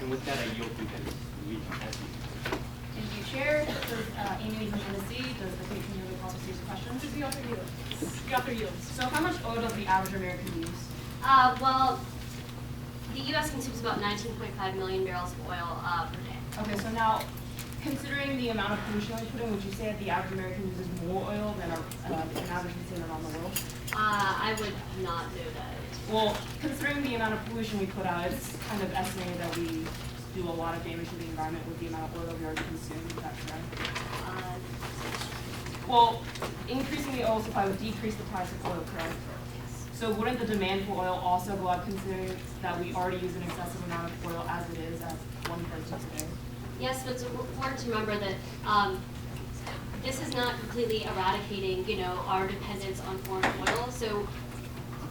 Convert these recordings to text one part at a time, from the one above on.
And with that, I yield to Dennis. Thank you, Chair. This is Amy from Tennessee. Does the patron yield call to series of questions? Does the author yield? The author yields. So how much oil does the average American use? Well, the U.S. consumes about 19.5 million barrels of oil per day. Okay, so now, considering the amount of pollution we put in, would you say that the average American uses more oil than an average citizen around the world? I would not do that. Well, considering the amount of pollution we put out, it's kind of estimated that we do a lot of damage to the environment with the amount of oil that we already consume. Is that correct? Well, increasing the oil supply would decrease the price of oil, correct? Yes. So wouldn't the demand for oil also go up, considering that we already use an excessive amount of oil as it is, as one person today? Yes, but it's important to remember that this is not completely eradicating, our dependence on foreign oil. So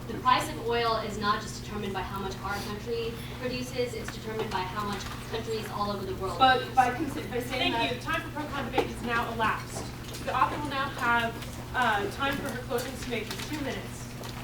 the price of oil is not just determined by how much our country produces; it's determined by how much countries all over the world But produce. by saying Thank you. Time for pro-con debate is now elapsed. The author will now have time for her closing statement. 2 minutes.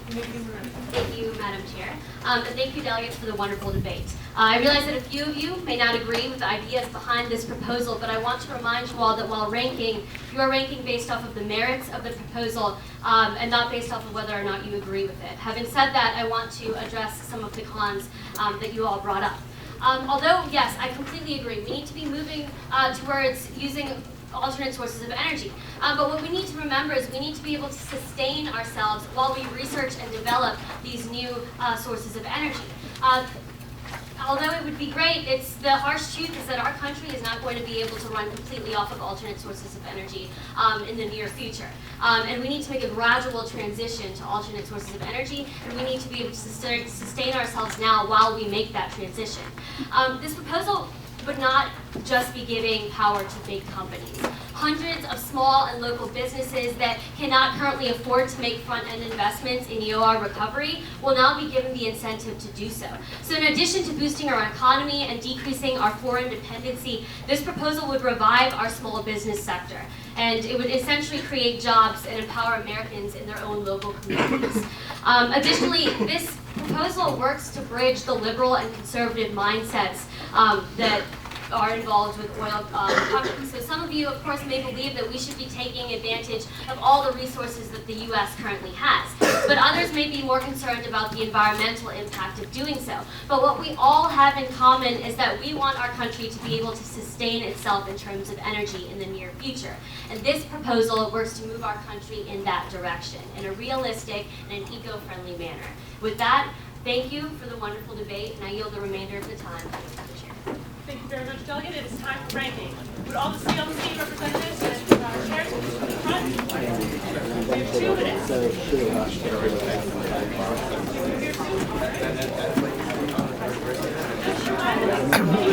You may begin whenever. Thank you, Madam Chair. And thank you, delegates, for the wonderful debate. I realize that a few of you may not agree with the ideas behind this proposal, but I want to remind you all that while ranking, you are ranking based off of the merits of the proposal and not based off of whether or not you agree with it. Having said that, I want to address some of the cons that you all brought up. Although, yes, I completely agree. We need to be moving towards using alternate sources of energy. But what we need to remember is we need to be able to sustain ourselves while we research and develop these new sources of energy. Although it would be great, it's the harsh truth is that our country is not going to be able to run completely off of alternate sources of energy in the near future. And we need to make a gradual transition to alternate sources of energy, and we need to be able to sustain ourselves now while we make that transition. This proposal would not just be giving power to big companies. Hundreds of small and local businesses that cannot currently afford to make front-end investments in EOR recovery will now be given the incentive to do so. So in addition to boosting our economy and decreasing our foreign dependency, this proposal would revive our small business sector. And it would essentially create jobs and empower Americans in their own local communities. Additionally, this proposal works to bridge the liberal and conservative mindsets that are involved with oil companies. So some of you, of course, may believe that we should be taking advantage of all the resources that the U.S. currently has. But others may be more concerned about the environmental impact of doing so. But what we all have in common is that we want our country to be able to sustain itself in terms of energy in the near future. And this proposal works to move our country in that direction in a realistic and an eco-friendly manner. With that, thank you for the wonderful debate, and I yield the remainder of the time to the chair. Thank you very much, Delegate. It is time for ranking. Would all the CLC representatives and chairs please come to the front? We have 2 minutes. We have 2 minutes.